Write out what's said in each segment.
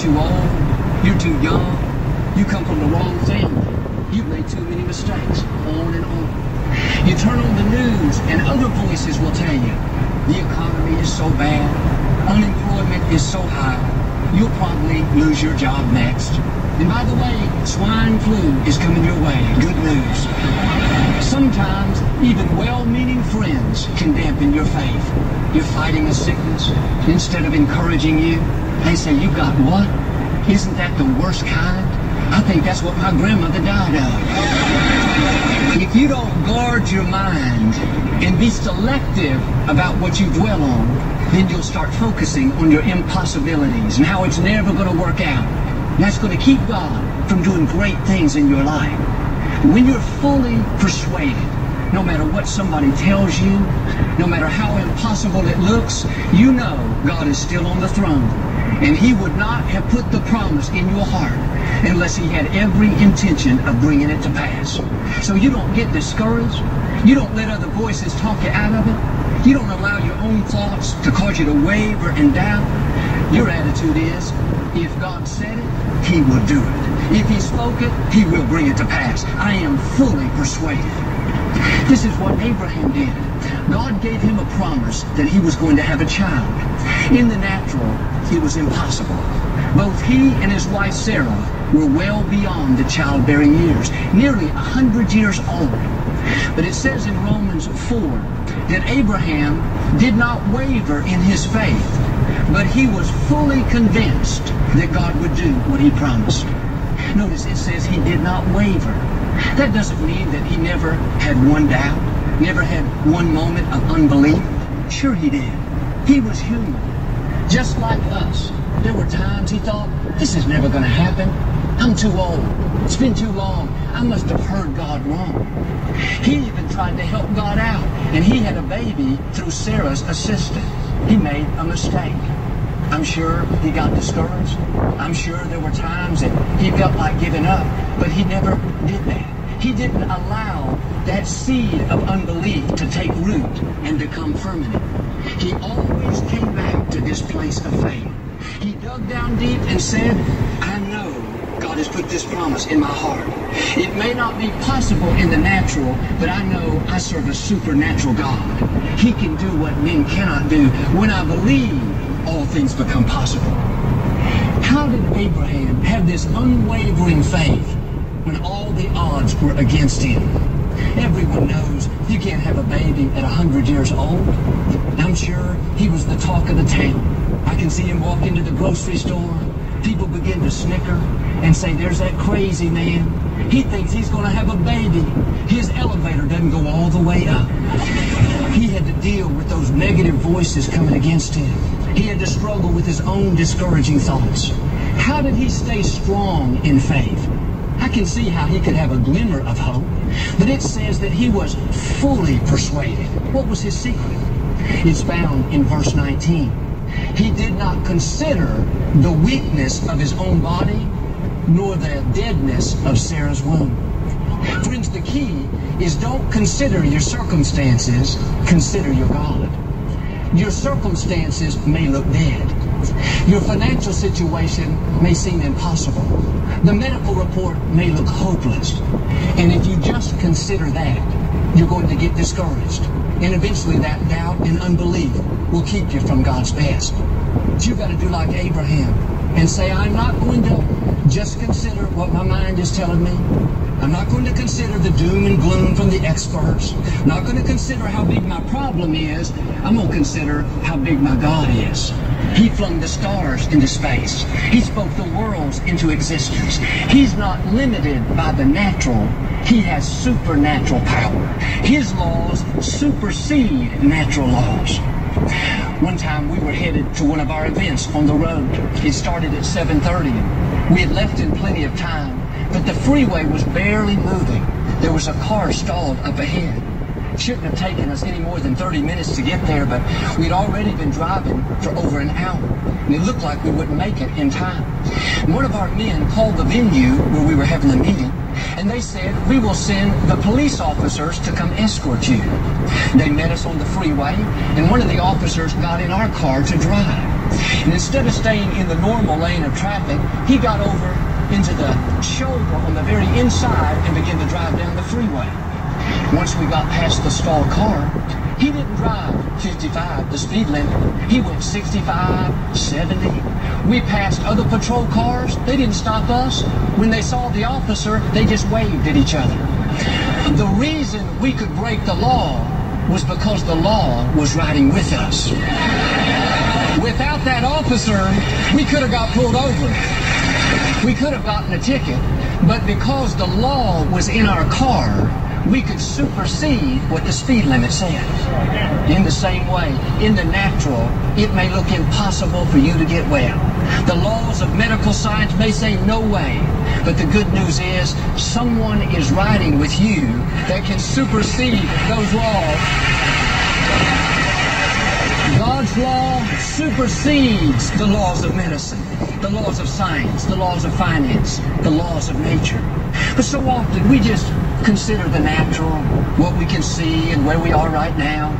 too old, you're too young, you come from the wrong family, you've made too many mistakes, on and on. You turn on the news and other voices will tell you, the economy is so bad, unemployment is so high, you'll probably lose your job next. And by the way, swine flu is coming your way. Good news. Sometimes even well-meaning friends can dampen your faith. You're fighting a sickness. Instead of encouraging you, they say, you got what? Isn't that the worst kind? I think that's what my grandmother died of. If you don't guard your mind and be selective about what you dwell on, then you'll start focusing on your impossibilities and how it's never going to work out. And that's going to keep God from doing great things in your life. When you're fully persuaded, no matter what somebody tells you, no matter how impossible it looks, you know God is still on the throne. And He would not have put the promise in your heart unless He had every intention of bringing it to pass. So you don't get discouraged. You don't let other voices talk you out of it. You don't allow your own thoughts to cause you to waver and doubt. Your attitude is, if God said it, He will do it. If He spoke it, He will bring it to pass. I am fully persuaded. This is what Abraham did. God gave him a promise that he was going to have a child. In the natural, it was impossible. Both he and his wife Sarah were well beyond the childbearing years, nearly 100 years old. But it says in Romans 4 that Abraham did not waver in his faith, but he was fully convinced that God would do what He promised. Notice it says he did not waver. That doesn't mean that he never had one doubt, never had one moment of unbelief. Sure he did. He was human, just like us. There were times he thought, this is never going to happen. I'm too old. It's been too long. I must have heard God wrong. He even tried to help God out, and he had a baby through Sarah's assistant. He made a mistake. I'm sure he got discouraged. I'm sure there were times that he felt like giving up, but he never did that. He didn't allow that seed of unbelief to take root and become permanent. He always came back to this place of faith. He dug down deep and said, I know God has put this promise in my heart. It may not be possible in the natural, but I know I serve a supernatural God. He can do what men cannot do. When I believe, all things become possible. How did Abraham have this unwavering faith when all the odds were against him? Everyone knows you can't have a baby at 100 years old. I'm sure he was the talk of the town. I can see him walk into the grocery store. People begin to snicker and say, there's that crazy man. He thinks he's going to have a baby. His elevator doesn't go all the way up. He had to deal with those negative voices coming against him. He had to struggle with his own discouraging thoughts. How did he stay strong in faith? I can see how he could have a glimmer of hope, but it says that he was fully persuaded. What was his secret? It's found in verse 19. He did not consider the weakness of his own body, nor the deadness of Sarah's womb. Friends, the key is don't consider your circumstances, consider your God. Your circumstances may look dead. Your financial situation may seem impossible. The medical report may look hopeless. And if you just consider that, you're going to get discouraged. And eventually that doubt and unbelief will keep you from God's best. But you've got to do like Abraham and say, I'm not going to just consider what my mind is telling me. I'm not going to consider the doom and gloom from the experts. I'm not going to consider how big my problem is. I'm going to consider how big my God is. He flung the stars into space. He spoke the worlds into existence. He's not limited by the natural. He has supernatural power. His laws supersede natural laws. One time we were headed to one of our events on the road. It started at 7:30. We had left in plenty of time, but the freeway was barely moving. There was a car stalled up ahead. It shouldn't have taken us any more than 30 minutes to get there, but we'd already been driving for over an hour, and it looked like we wouldn't make it in time. And one of our men called the venue where we were having the meeting, and they said, we will send the police officers to come escort you. They met us on the freeway, and one of the officers got in our car to drive. And instead of staying in the normal lane of traffic, he got over into the shoulder on the very inside and began to drive down the freeway. Once we got past the stalled car, he didn't drive 55, the speed limit. He went 65, 70. We passed other patrol cars. They didn't stop us. When they saw the officer, they just waved at each other. The reason we could break the law was because the law was riding with us. Without that officer, we could have got pulled over. We could have gotten a ticket, but because the law was in our car, we could supersede what the speed limit said. In the same way, in the natural, it may look impossible for you to get well. The laws of medical science may say no way, but the good news is someone is riding with you that can supersede those laws. God's law supersedes the laws of medicine, the laws of science, the laws of finance, the laws of nature. But so often we just consider the natural, what we can see and where we are right now.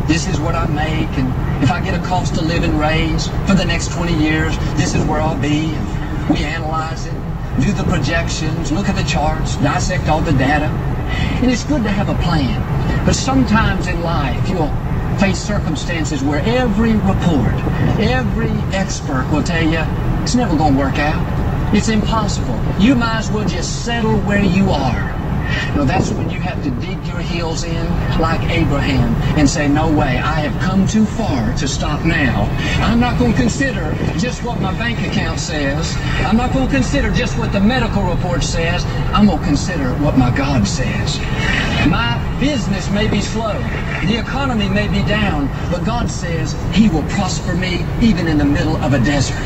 This is what I make, and if I get a cost of living raise for the next 20 years, this is where I'll be. We analyze it, do the projections, look at the charts, dissect all the data. And it's good to have a plan. But sometimes in life, you'll face circumstances where every report, every expert will tell you it's never going to work out. It's impossible. You might as well just settle where you are. No, that's when you have to dig your heels in like Abraham and say, no way, I have come too far to stop now. I'm not going to consider just what my bank account says. I'm not going to consider just what the medical report says. I'm going to consider what my God says. My business may be slow. The economy may be down, but God says He will prosper me even in the middle of a desert.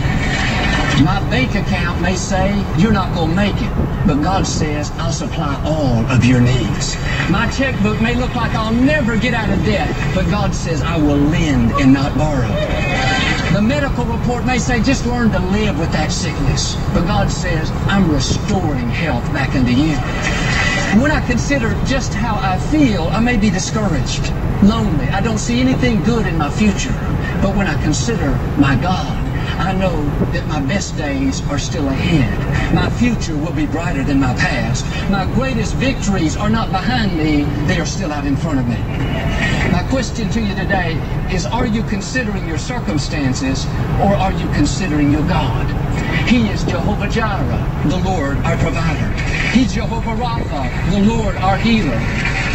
My bank account may say you're not going to make it, but God says I'll supply all of your needs. My checkbook may look like I'll never get out of debt, but God says I will lend and not borrow. The medical report may say just learn to live with that sickness, but God says I'm restoring health back into you. When I consider just how I feel, I may be discouraged, lonely. I don't see anything good in my future. But when I consider my God, I know that my best days are still ahead. My future will be brighter than my past. My greatest victories are not behind me, they are still out in front of me. My question to you today is, are you considering your circumstances or are you considering your God? He is Jehovah Jireh, the Lord our provider. He's Jehovah Rapha, the Lord our healer.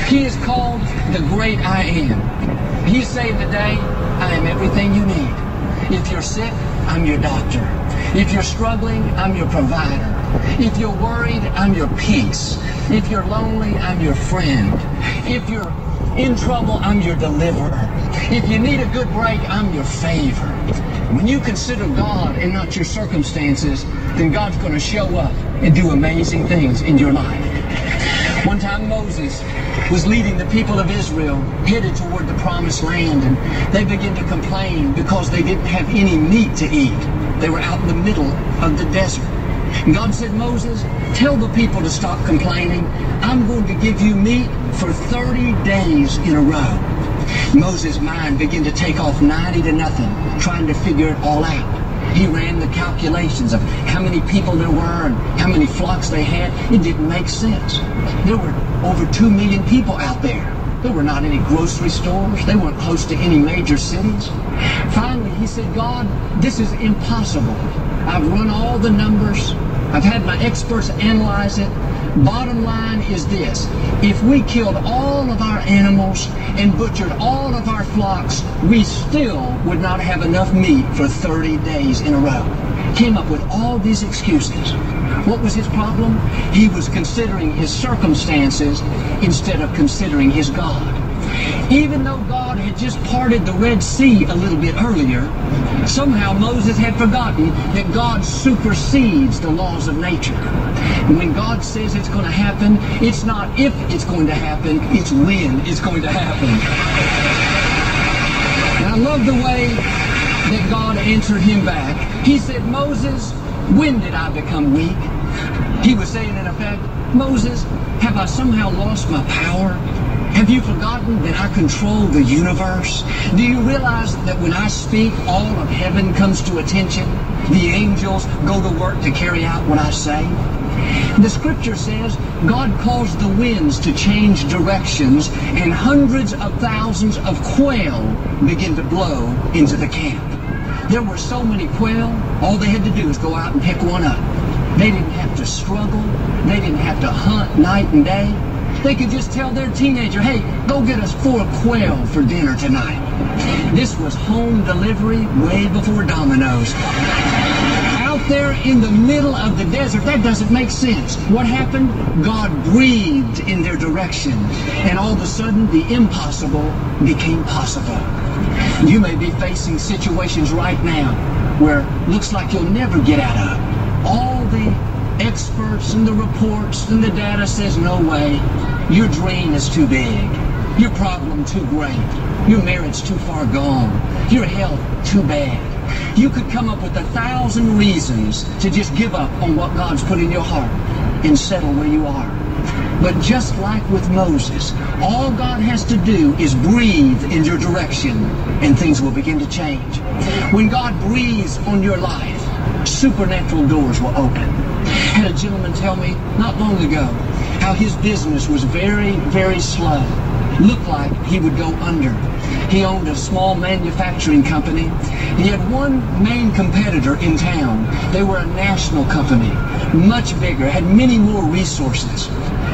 He is called the great I am. He saved today, I am everything you need. If you're sick, I'm your doctor. If you're struggling, I'm your provider. If you're worried, I'm your peace. If you're lonely, I'm your friend. If you're in trouble, I'm your deliverer. If you need a good break, I'm your favor. When you consider God and not your circumstances, then God's going to show up and do amazing things in your life. One time Moses was leading the people of Israel headed toward the promised land, and they began to complain because they didn't have any meat to eat. They were out in the middle of the desert. And God said, Moses, tell the people to stop complaining. I'm going to give you meat for 30 days in a row. Moses' mind began to take off 90 to nothing, trying to figure it all out. He ran the calculations of how many people there were and how many flocks they had. It didn't make sense. There were over 2 million people out there. There were not any grocery stores. They weren't close to any major cities. Finally, he said, God, this is impossible. I've run all the numbers. I've had my experts analyze it. Bottom line is this: if we killed all of our animals and butchered all of our flocks, we still would not have enough meat for 30 days in a row. Came up with all these excuses. What was his problem? He was considering his circumstances instead of considering his God. Even though God had just parted the Red Sea a little bit earlier, somehow Moses had forgotten that God supersedes the laws of nature. And when God says it's going to happen, it's not if it's going to happen, it's when it's going to happen. And I love the way that God answered him back. He said, Moses, when did I become weak? He was saying in effect, Moses, have I somehow lost my power? Have you forgotten that I control the universe? Do you realize that when I speak, all of heaven comes to attention? The angels go to work to carry out what I say? The scripture says God caused the winds to change directions and hundreds of thousands of quail begin to blow into the camp. There were so many quail, all they had to do was go out and pick one up. They didn't have to struggle. They didn't have to hunt night and day. They could just tell their teenager, hey, go get us 4 quail for dinner tonight. This was home delivery way before Domino's. Out there in the middle of the desert, that doesn't make sense. What happened? God breathed in their direction, and all of a sudden the impossible became possible. You may be facing situations right now where it looks like you'll never get out of. All the experts and the reports and the data says no way. Your dream is too big. Your problem too great. Your marriage too far gone. Your health too bad. You could come up with 1,000 reasons to just give up on what God's put in your heart and settle where you are. But just like with Moses, all God has to do is breathe in your direction and things will begin to change. When God breathes on your life, supernatural doors will open. I had a gentleman tell me not long ago how his business was very, very slow. Looked like he would go under. He owned a small manufacturing company. He had one main competitor in town. They were a national company, much bigger, had many more resources.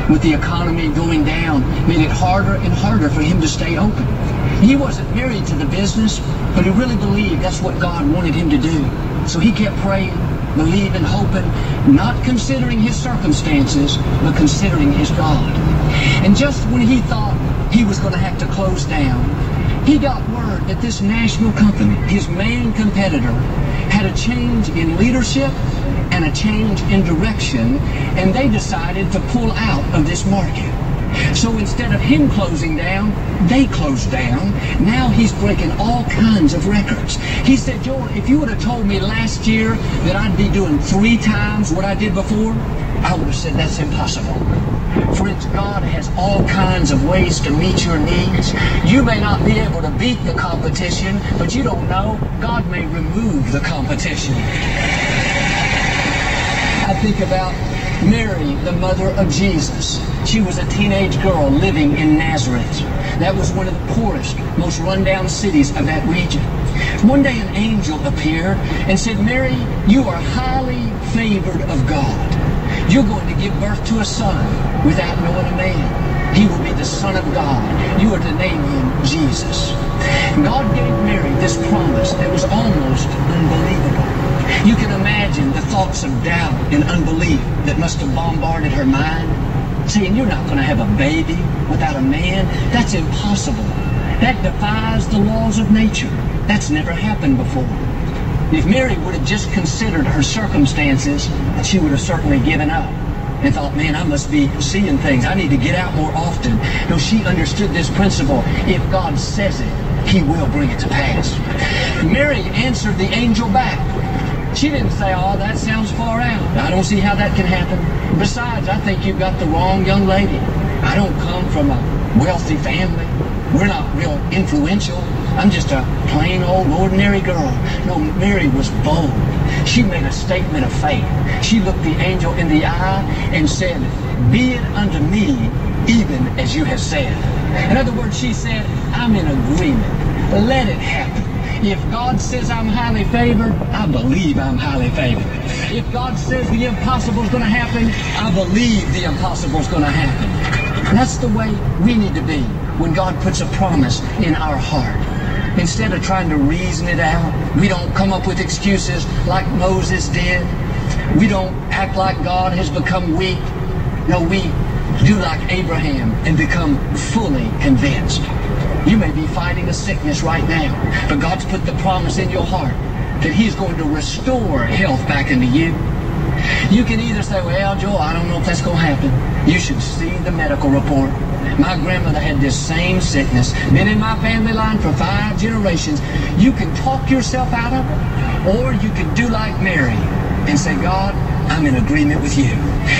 With the economy going down, made it harder and harder for him to stay open. He wasn't married to the business, but he really believed that's what God wanted him to do. So he kept praying, believing, hoping, not considering his circumstances, but considering his God. And just when he thought he was going to have to close down, he got word that this national company, his main competitor, had a change in leadership and a change in direction, and they decided to pull out of this market. So instead of him closing down, they closed down. Now he's breaking all kinds of records. He said, Joel, if you would have told me last year that I'd be doing 3 times what I did before, I would have said that's impossible. Friends, God has all kinds of ways to meet your needs. You may not be able to beat the competition, but you don't know, God may remove the competition. I think about Mary, the mother of Jesus. She was a teenage girl living in Nazareth. That was one of the poorest, most rundown cities of that region. One day an angel appeared and said, Mary, you are highly favored of God. You're going to give birth to a son without knowing a man. He will be the Son of God. You are to name him Jesus. God gave Mary this promise that was almost unbelievable. You can imagine the thoughts of doubt and unbelief that must have bombarded her mind, saying, you're not going to have a baby without a man. That's impossible. That defies the laws of nature. That's never happened before. If Mary would have just considered her circumstances, she would have certainly given up and thought, man, I must be seeing things. I need to get out more often. No, she understood this principle. If God says it, he will bring it to pass. Mary answered the angel back. She didn't say, oh, that sounds far out. I don't see how that can happen. Besides, I think you've got the wrong young lady. I don't come from a wealthy family. We're not real influential. I'm just a plain old ordinary girl. No, Mary was bold. She made a statement of faith. She looked the angel in the eye and said, be it unto me even as you have said. In other words, she said, I'm in agreement. Let it happen. If God says I'm highly favored, I believe I'm highly favored. If God says the impossible is going to happen, I believe the impossible is going to happen. And that's the way we need to be when God puts a promise in our heart. Instead of trying to reason it out, we don't come up with excuses like Moses did. We don't act like God has become weak. No, we do like Abraham and become fully convinced. You may be fighting a sickness right now, but God's put the promise in your heart that he's going to restore health back into you. You can either say, well, Joel, I don't know if that's going to happen. You should see the medical report. My grandmother had this same sickness, been in my family line for 5 generations. You can talk yourself out of it, or you can do like Mary and say, God, I'm in agreement with you.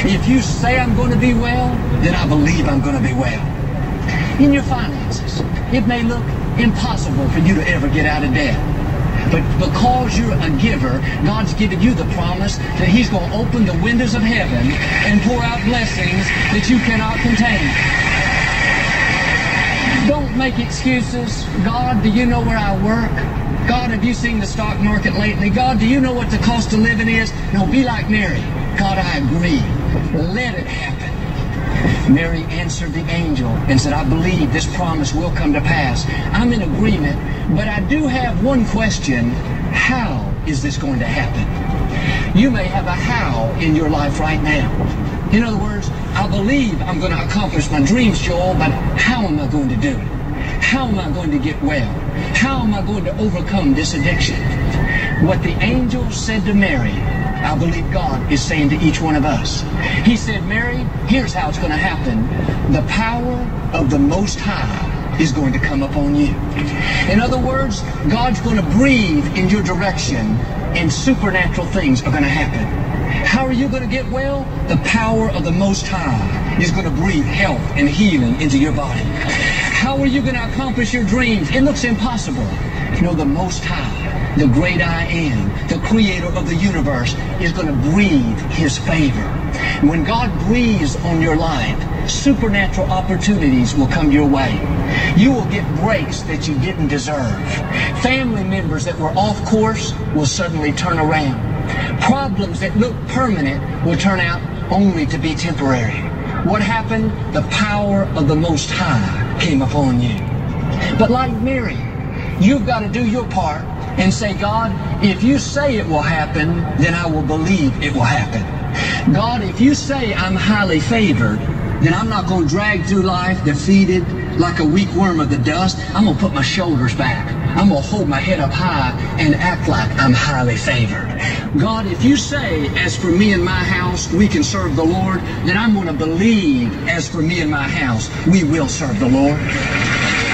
If you say I'm going to be well, then I believe I'm going to be well. in your finances. It may look impossible for you to ever get out of debt. But because you're a giver, God's given you the promise that He's going to open the windows of heaven and pour out blessings that you cannot contain. Don't make excuses. God, do you know where I work? God, have you seen the stock market lately? God, do you know what the cost of living is? No, be like Mary. God, I agree. Let it happen. Mary answered the angel and said, I believe this promise will come to pass. I'm in agreement, but I do have one question. How is this going to happen? You may have a how in your life right now. In other words, I believe I'm going to accomplish my dreams, Joel, but how am I going to do it? How am I going to get well? How am I going to overcome this addiction? What the angel said to Mary, I believe God is saying to each one of us. He said, Mary, here's how it's going to happen. The power of the Most High is going to come upon you. In other words, God's going to breathe in your direction and supernatural things are going to happen. How are you going to get well? The power of the Most High is going to breathe health and healing into your body. How are you going to accomplish your dreams? It looks impossible. You know, the Most High, the great I am, the creator of the universe, is going to breathe His favor. When God breathes on your life, supernatural opportunities will come your way. You will get breaks that you didn't deserve. Family members that were off course will suddenly turn around. Problems that look permanent will turn out only to be temporary. What happened? The power of the Most High came upon you. But like Mary, you've got to do your part and say, God, if you say it will happen, then I will believe it will happen. God, if you say I'm highly favored, then I'm not going to drag through life defeated like a weak worm of the dust. I'm going to put my shoulders back. I'm going to hold my head up high and act like I'm highly favored. God, if you say, as for me and my house, we can serve the Lord, then I'm going to believe, as for me and my house, we will serve the Lord.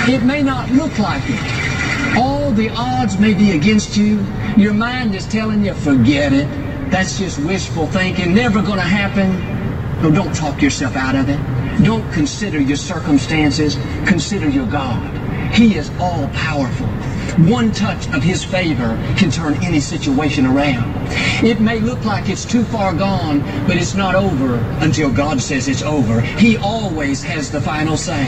It may not look like it. All the odds may be against you. Your mind is telling you, forget it. That's just wishful thinking, never going to happen. No, don't talk yourself out of it. Don't consider your circumstances. Consider your God. He is all-powerful. One touch of His favor can turn any situation around. It may look like it's too far gone, but it's not over until God says it's over. He always has the final say.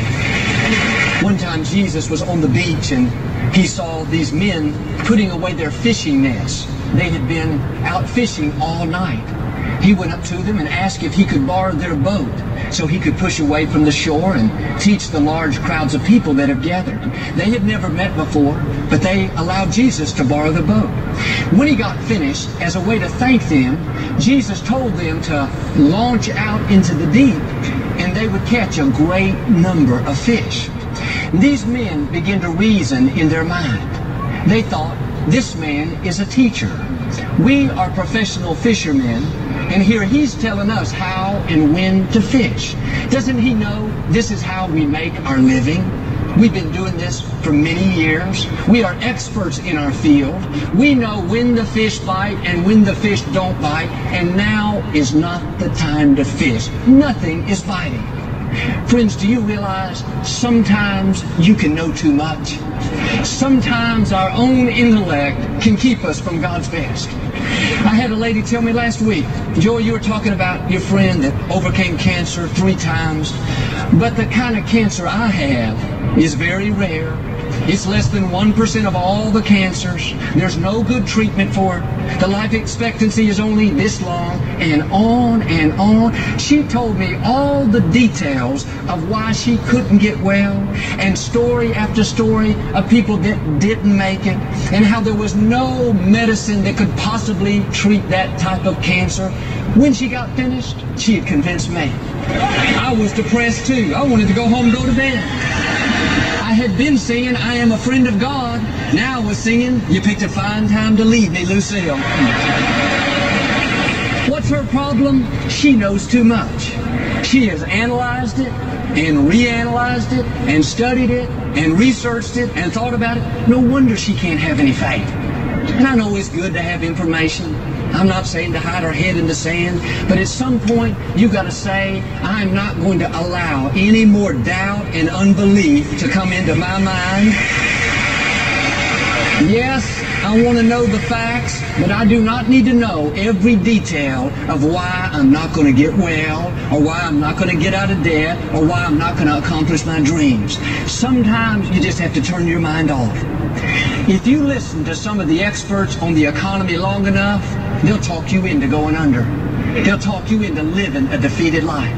One time Jesus was on the beach and He saw these men putting away their fishing nets. They had been out fishing all night. He went up to them and asked if he could borrow their boat so he could push away from the shore and teach the large crowds of people that have gathered. They had never met before, but they allowed Jesus to borrow the boat. When he got finished, as a way to thank them, Jesus told them to launch out into the deep and they would catch a great number of fish. These men began to reason in their mind. They thought, this man is a teacher. We are professional fishermen, and here he's telling us how and when to fish. Doesn't he know this is how we make our living? We've been doing this for many years. We are experts in our field. We know when the fish bite and when the fish don't bite, and now is not the time to fish. Nothing is biting. Friends, do you realize sometimes you can know too much? Sometimes our own intellect can keep us from God's best. I had a lady tell me last week, Joel, you were talking about your friend that overcame cancer 3 times, but the kind of cancer I have is very rare. It's less than 1% of all the cancers. There's no good treatment for it. The life expectancy is only this long, and on and on. She told me all the details of why she couldn't get well, and story after story of people that didn't make it, and how there was no medicine that could possibly treat that type of cancer. When she got finished, she had convinced me. I was depressed too. I wanted to go home and go to bed. I had been singing, I am a friend of God. Now I was singing, you picked a fine time to leave me, Lucille. What's her problem? She knows too much. She has analyzed it and reanalyzed it and studied it and researched it and thought about it. No wonder she can't have any faith. And I know it's good to have information. I'm not saying to hide our head in the sand, but at some point, you got to say, I'm not going to allow any more doubt and unbelief to come into my mind. Yes, I want to know the facts, but I do not need to know every detail of why I'm not going to get well, or why I'm not going to get out of debt, or why I'm not going to accomplish my dreams. Sometimes you just have to turn your mind off. If you listen to some of the experts on the economy long enough, they'll talk you into going under. They'll talk you into living a defeated life.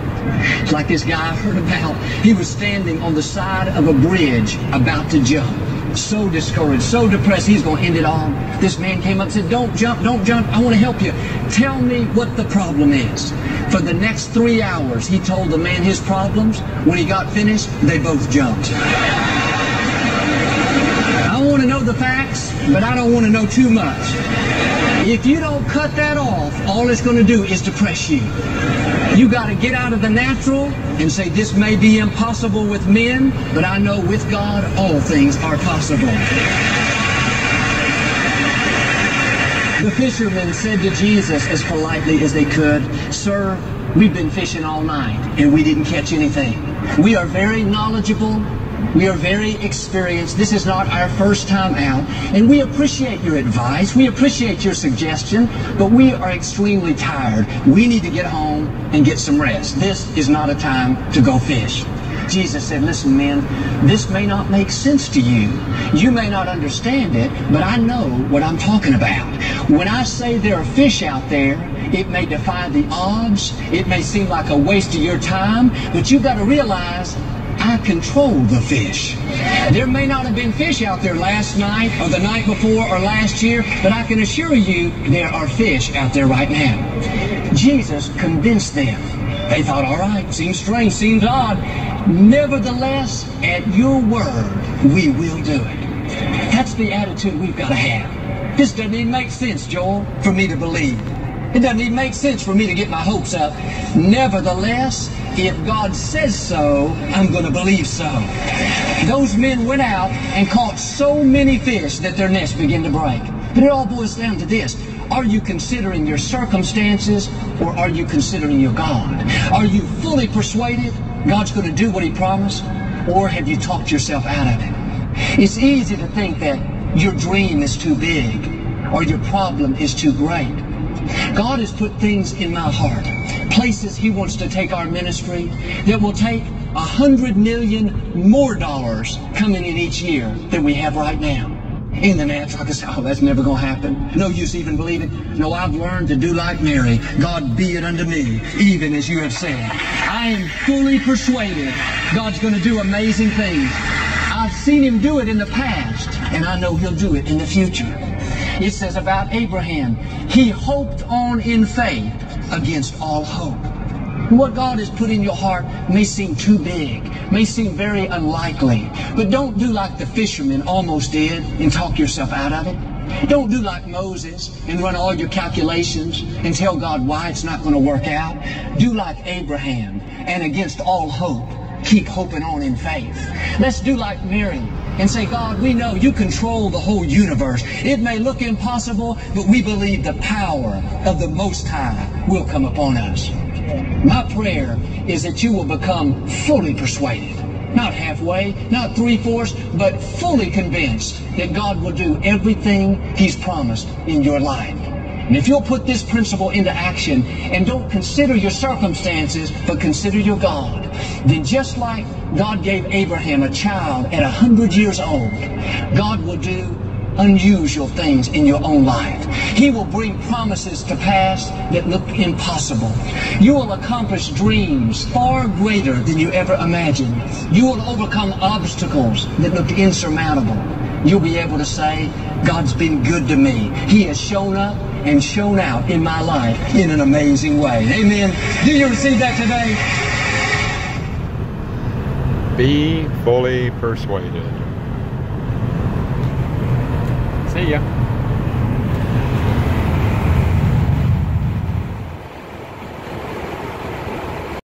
It's like this guy I heard about. He was standing on the side of a bridge about to jump. So discouraged, so depressed, he's going to end it all. This man came up and said, don't jump, I want to help you. Tell me what the problem is. For the next 3 hours, he told the man his problems. When he got finished, they both jumped. I want to know the facts, but I don't want to know too much. If you don't cut that off, all it's going to do is depress you. You got to get out of the natural and say, this may be impossible with men, but I know with God, all things are possible. The fishermen said to Jesus as politely as they could, Sir, we've been fishing all night and we didn't catch anything. We are very knowledgeable. We are very experienced. This is not our first time out. And we appreciate your advice. We appreciate your suggestion. But we are extremely tired. We need to get home and get some rest. This is not a time to go fish. Jesus said, listen, men, this may not make sense to you. You may not understand it, but I know what I'm talking about. When I say there are fish out there, it may defy the odds. It may seem like a waste of your time. But you've got to realize, I control the fish. There may not have been fish out there last night or the night before or last year, but I can assure you there are fish out there right now. Jesus convinced them. They thought, all right, seems strange, seems odd. Nevertheless, at your word, we will do it. That's the attitude we've got to have. This doesn't even make sense, Joel, for me to believe. It doesn't even make sense for me to get my hopes up. Nevertheless, if God says so, I'm going to believe so. Those men went out and caught so many fish that their nets began to break. But it all boils down to this. Are you considering your circumstances, or are you considering your God? Are you fully persuaded God's going to do what He promised, or have you talked yourself out of it? It's easy to think that your dream is too big, or your problem is too great. God has put things in my heart, places He wants to take our ministry that will take $100 million more coming in each year than we have right now. In the natural, I can say, oh, that's never going to happen. No use even believing. No, I've learned to do like Mary. God, be it unto me, even as you have said. I am fully persuaded God's going to do amazing things. I've seen Him do it in the past, and I know He'll do it in the future. It says about Abraham, he hoped on in faith against all hope. What God has put in your heart may seem too big, may seem very unlikely, but don't do like the fishermen almost did and talk yourself out of it. Don't do like Moses and run all your calculations and tell God why it's not going to work out. Do like Abraham and against all hope, keep hoping on in faith. Let's do like Mary and say, God, we know you control the whole universe. It may look impossible, but we believe the power of the Most High will come upon us. My prayer is that you will become fully persuaded. Not halfway, not 3/4, but fully convinced that God will do everything He's promised in your life. And if you'll put this principle into action and don't consider your circumstances, but consider your God, then just like God gave Abraham a child at 100 years old, God will do unusual things in your own life. He will bring promises to pass that look impossible. You will accomplish dreams far greater than you ever imagined. You will overcome obstacles that looked insurmountable. You'll be able to say, God's been good to me. He has shown up and shown out in my life in an amazing way. Amen. Do you receive that today? Be fully persuaded. See ya.